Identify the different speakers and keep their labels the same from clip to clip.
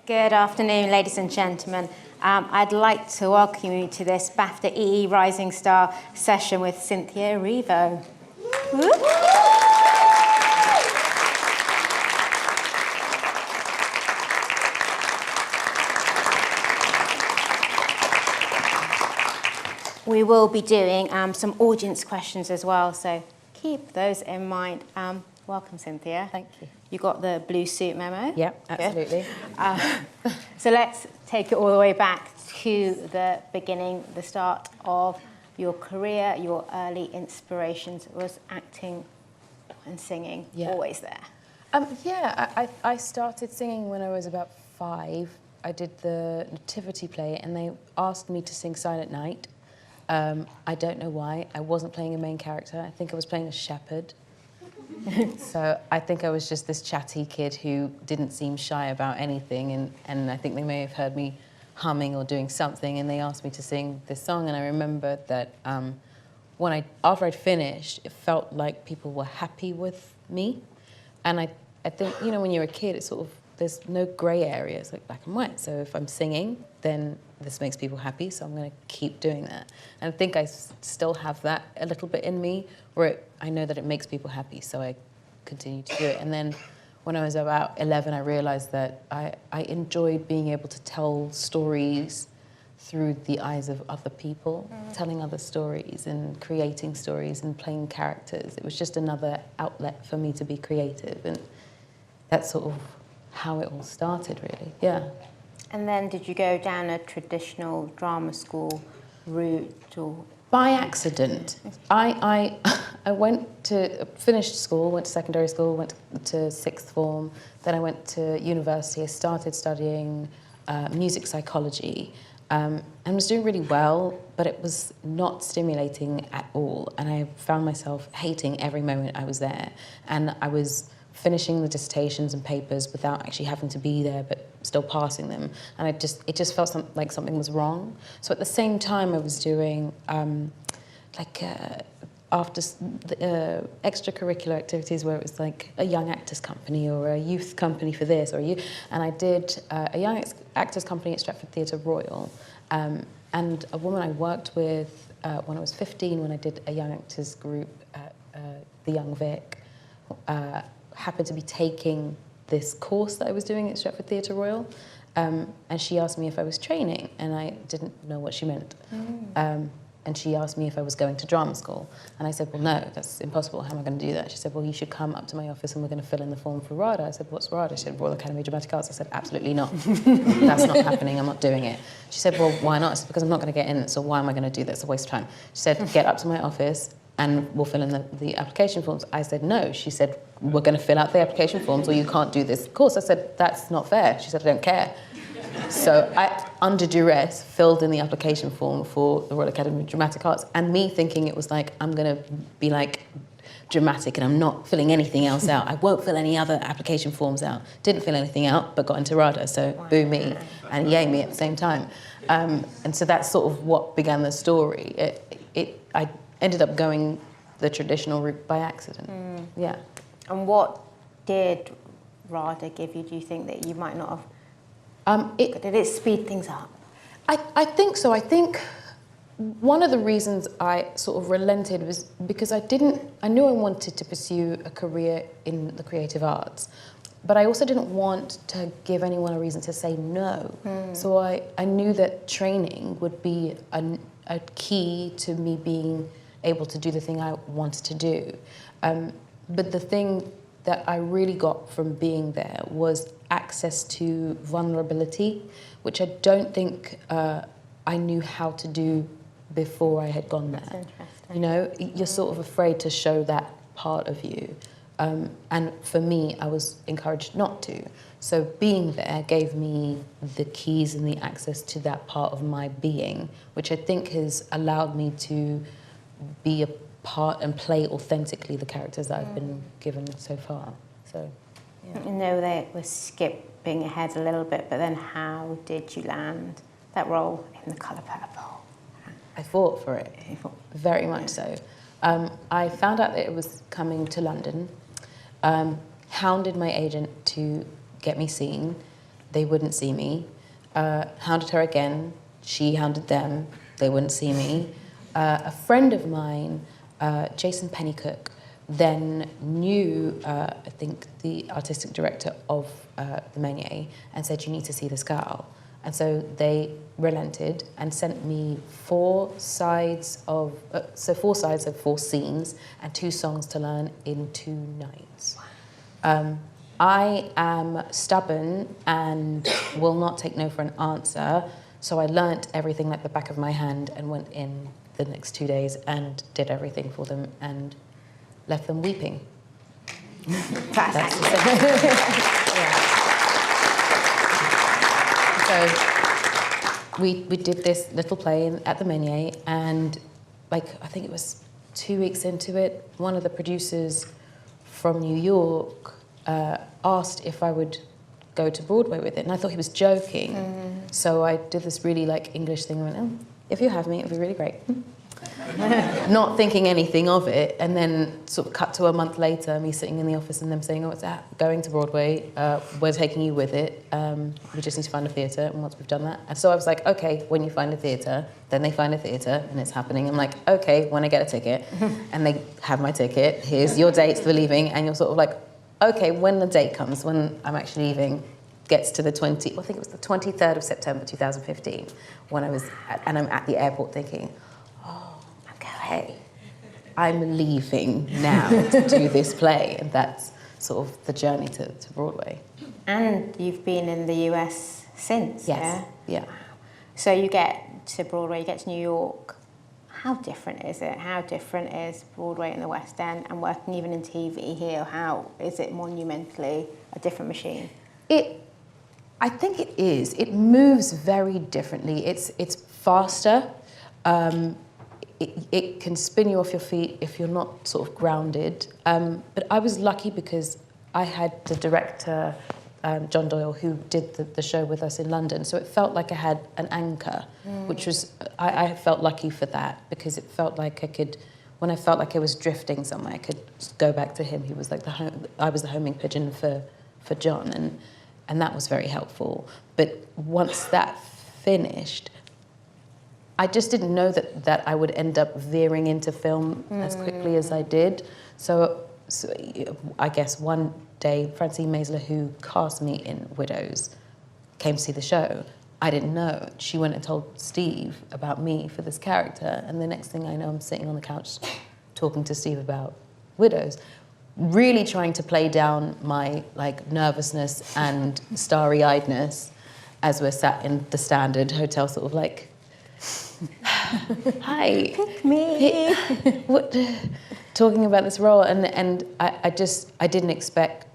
Speaker 1: Good afternoon, ladies and gentlemen. I'd like to welcome you to this BAFTA EE Rising Star session with Cynthia Erivo. We will be doing some audience questions as well, so keep those in mind. Welcome, Cynthia.
Speaker 2: Thank you.
Speaker 1: You got the blue suit memo?
Speaker 2: Yep, absolutely.
Speaker 1: So let's take it all the way back to the beginning, the start of your career. Your early inspirations was acting and singing, always there.
Speaker 2: I started singing when I was about 5. I did the nativity play and they asked me to sing Silent Night. I don't know why. I wasn't playing a main character. I think I was playing a shepherd. So I think I was just this chatty kid who didn't seem shy about anything, and I think they may have heard me humming or doing something, and they asked me to sing this song, and I remember that after I'd finished, it felt like people were happy with me, and I think, you know, when you're a kid, it's sort of, there's no grey area, it's like black and white, so if I'm singing, then this makes people happy, so I'm going to keep doing that. And I think I still have that a little bit in me, where I know that it makes people happy, so I continue to do it. And then when I was about 11, I realised that I enjoyed being able to tell stories through the eyes of other people, telling other stories and creating stories and playing characters. It was just another outlet for me to be creative, and that's sort of how it all started, really, yeah.
Speaker 1: And then did you go down a traditional drama school route or?
Speaker 2: By accident. I finished school, went to secondary school, went to sixth form, then I went to university. I started studying music psychology and was doing really well, but it was not stimulating at all. And I found myself hating every moment I was there. And I was finishing the dissertations and papers without actually having to be there, but still passing them. And it just felt like something was wrong. So at the same time, I was doing extracurricular activities where it was like a young actors company or a youth company for this or and I did a young actors company at Stratford Theatre Royal, and a woman I worked with when I was 15, when I did a young actors group at the Young Vic, happened to be taking this course that I was doing at Stratford Theatre Royal, and she asked me if I was training, and I didn't know what she meant. And she asked me if I was going to drama school, and I said, well, no, that's impossible. How am I going to do that? She said, well, you should come up to my office and we're going to fill in the form for RADA. I said, what's RADA? She said, Royal Academy of Dramatic Arts. I said, absolutely not. That's not happening. I'm not doing it. She said, well, why not? I said, because I'm not going to get in, so why am I going to do that? It's a waste of time. She said, get up to my office and we'll fill in the application forms. I said, no. She said, we're going to fill out the application forms or you can't do this course. I said, that's not fair. She said, I don't care. So I, under duress, filled in the application form for the Royal Academy of Dramatic Arts, and me thinking it was like, I'm going to be like dramatic and I'm not filling anything else out. I won't fill any other application forms out. Didn't fill anything out, but got into RADA, so boo me and yay me at the same time. And so that's sort of what began the story. I ended up going the traditional route by accident, yeah.
Speaker 1: And what did RADA give you, do you think, that you might not have? Did it speed things up?
Speaker 2: I think so. I think one of the reasons I sort of relented was because I knew I wanted to pursue a career in the creative arts, but I also didn't want to give anyone a reason to say no. So I knew that training would be a key to me being able to do the thing I wanted to do. But the thing that I really got from being there was access to vulnerability, which I don't think I knew how to do before I had gone there.
Speaker 1: That's interesting.
Speaker 2: You know, you're sort of afraid to show that part of you. And for me, I was encouraged not to. So being there gave me the keys and the access to that part of my being, which I think has allowed me to be a part and play authentically the characters that I've been given so far. So, yeah.
Speaker 1: I know that we're skipping ahead a little bit, but then how did you land that role in The Colour Purple?
Speaker 2: I fought for it, very much so. I found out that it was coming to London, hounded my agent to get me seen. they wouldn't see me. Hounded her again, she hounded them, they wouldn't see me. A friend of mine, Jason Pennycook, then knew, I think, the artistic director of the Meunier and said, you need to see this girl. And so they relented and sent me 4 sides of 4 scenes and 2 songs to learn in 2 nights. I am stubborn and will not take no for an answer, so I learnt everything like the back of my hand and went in the next 2 days and did everything for them and left them weeping.
Speaker 1: That's
Speaker 2: So we did this little play at the Meunier, and like I think it was 2 weeks into it, one of the producers from New York asked if I would go to Broadway with it, and I thought he was joking. So I did this really like English thing. I went, oh, if you have me, it'd be really great. Not thinking anything of it, and then sort of cut to a month later, me sitting in the office and them saying, oh, it's going to Broadway, we're taking you with it, we just need to find a theatre, and once we've done that. And so I was like, okay, when you find a theatre, then they find a theatre, and it's happening. I'm like, okay, when I get a ticket, and they have my ticket, here's your dates for leaving, and you're sort of like, okay, when the date comes, when I'm actually leaving, gets to the I think it was the 23rd of September 2015, when I'm at the airport thinking, okay, I'm leaving now to do this play, and that's sort of the journey to Broadway.
Speaker 1: And you've been in the US since,
Speaker 2: Yes. Yeah.
Speaker 1: So you get to Broadway, you get to New York. How different is it? How different is Broadway in the West End and working even in TV here? How is it monumentally a different machine?
Speaker 2: I think it is. It moves very differently. It's faster. It can spin you off your feet if you're not sort of grounded. But I was lucky because I had the director, John Doyle, who did the show with us in London. So it felt like I had an anchor, which was, I felt lucky for that, because it felt like I could, when I felt like I was drifting somewhere, I could just go back to him. He was like I was the homing pigeon for John, and that was very helpful. But once that finished, I just didn't know that I would end up veering into film as quickly as I did. So I guess one day, Francine Maisler, who cast me in Widows, came to see the show. I didn't know. She went and told Steve about me for this character, and the next thing I know, I'm sitting on the couch talking to Steve about Widows, really trying to play down my like nervousness and starry-eyedness as we're sat in the Standard Hotel, sort of like, hi,
Speaker 1: Pick me.
Speaker 2: what, talking about this role, and I didn't expect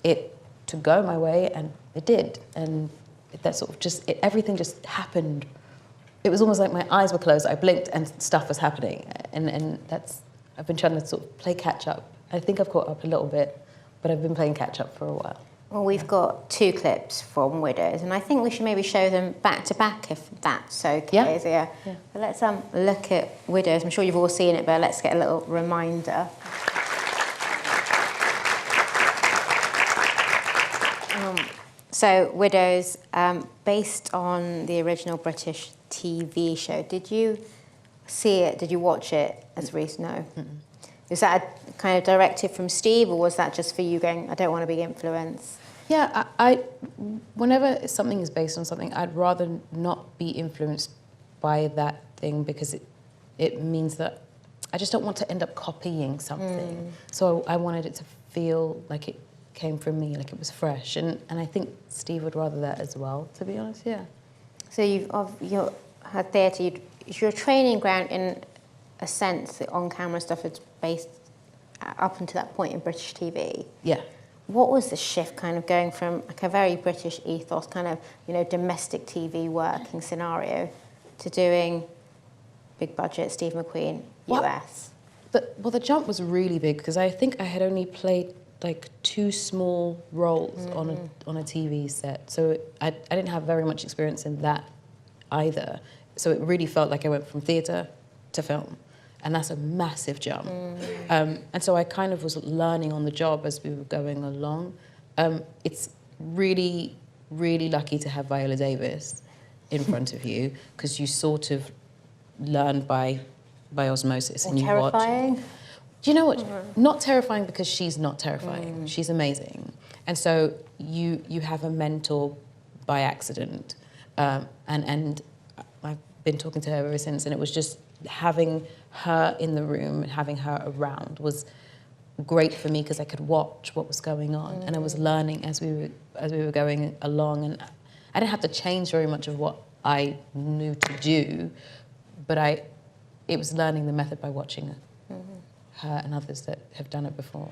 Speaker 2: it to go my way, and it did, and that sort of everything just happened. It was almost like my eyes were closed, I blinked and stuff was happening, and I've been trying to sort of play catch up. I think I've caught up a little bit, but I've been playing catch up for a while.
Speaker 1: Well, we've got 2 clips from Widows, and I think we should maybe show them back to back, if that's okay.
Speaker 2: Yeah.
Speaker 1: But let's look at Widows. I'm sure you've all seen it, but let's get a little reminder. So Widows, based on the original British TV show. Did you see it? Did you watch it as Reese? No. Mm-mm. Is that a kind of directive from Steve, or was that just for you going, I don't want to be influenced?
Speaker 2: Yeah, I whenever something is based on something, I'd rather not be influenced by that thing, because it means that I just don't want to end up copying something. So I wanted it to feel like it came from me, like it was fresh. And I think Steve would rather that as well, to be honest, yeah.
Speaker 1: So you're had theatre, your training ground in a sense, the on-camera stuff is based up until that point in British TV.
Speaker 2: Yeah.
Speaker 1: What was the shift, kind of going from like a very British ethos, kind of, domestic TV working scenario, to doing big budget Steve McQueen, US?
Speaker 2: The jump was really big, because I think I had only played like 2 small roles on a TV set, so I didn't have very much experience in that either. So it really felt like I went from theatre to film. And that's a massive jump. And so I kind of was learning on the job as we were going along. It's really really lucky to have Viola Davis in front of you, because you sort of learn by osmosis.
Speaker 1: Or
Speaker 2: and you watch.
Speaker 1: terrifying?
Speaker 2: Do you know what? Not terrifying, because she's not terrifying. She's amazing. And so you have a mentor by accident. And I've been talking to her ever since, and it was just having her in the room and having her around was great for me, because I could watch what was going on, and I was learning as we were going along, and I didn't have to change very much of what I knew to do, but it was learning the method by watching her and others that have done it before.